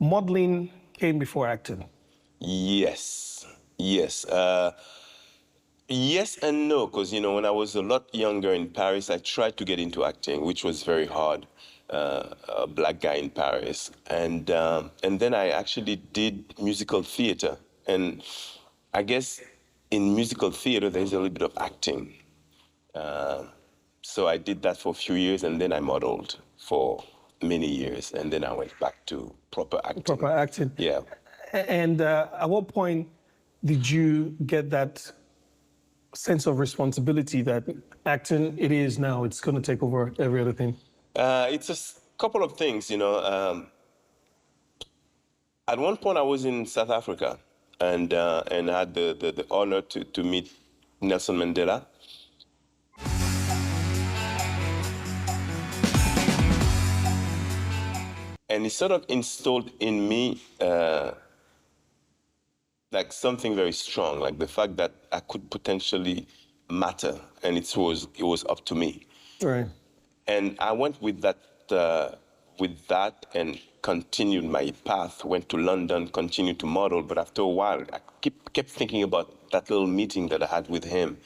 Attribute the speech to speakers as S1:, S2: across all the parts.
S1: modeling came before acting.
S2: Yes, yes. Yes and no, because, when I was a lot younger in Paris, I tried to get into acting, which was very hard. A black guy in Paris. And then I actually did musical theater. And I guess in musical theater, there's a little bit of acting. So I did that for a few years, and then I modeled for many years, and then I went back to proper acting.
S1: Proper acting.
S2: Yeah.
S1: And at what point did you get that sense of responsibility that acting, it is now, it's going to take over every other thing?
S2: It's a couple of things, At one point, I was in South Africa, and I had the honor to meet Nelson Mandela. And he sort of installed in me like something very strong, like the fact that I could potentially matter, and it was up to me.
S1: Right.
S2: And I went with that and continued my path, went to London, continued to model. But after a while, I kept thinking about that little meeting that I had with him.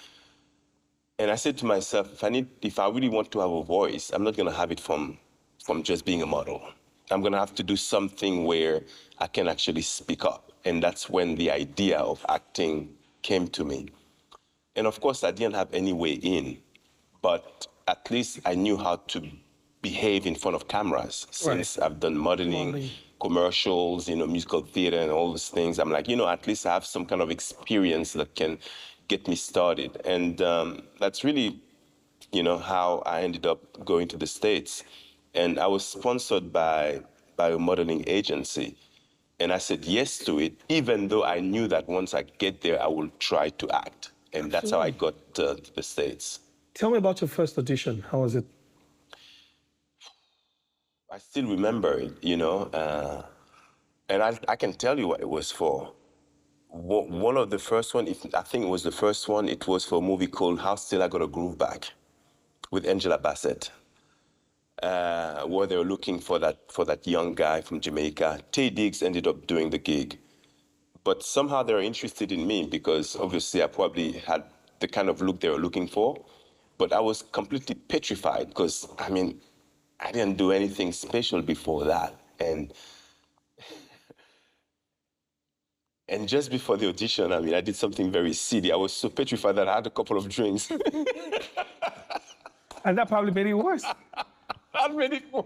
S2: And I said to myself, if I really want to have a voice, I'm not going to have it from just being a model. I'm going to have to do something where I can actually speak up. And that's when the idea of acting came to me. And of course, I didn't have any way in, but at least I knew how to behave in front of cameras. Since I've done modeling, commercials, musical theater and all those things, I'm like, at least I have some kind of experience that can get me started. And that's really, how I ended up going to the States. And I was sponsored by a modeling agency. And I said yes to it, even though I knew that once I get there, I will try to act. And that's how I got to the States.
S1: Tell me about your first audition. How was it?
S2: I still remember it, and I can tell you what it was for. One of the first one, I think it was the first one, it was for a movie called How Still I Got a Groove Back with Angela Bassett, where they were looking for that young guy from Jamaica. Taye Diggs ended up doing the gig. But somehow they were interested in me because obviously I probably had the kind of look they were looking for. But I was completely petrified because, I didn't do anything special before that. And just before the audition, I did something very silly. I was so petrified that I had a couple of drinks.
S1: And that probably made it worse.
S2: That made it worse.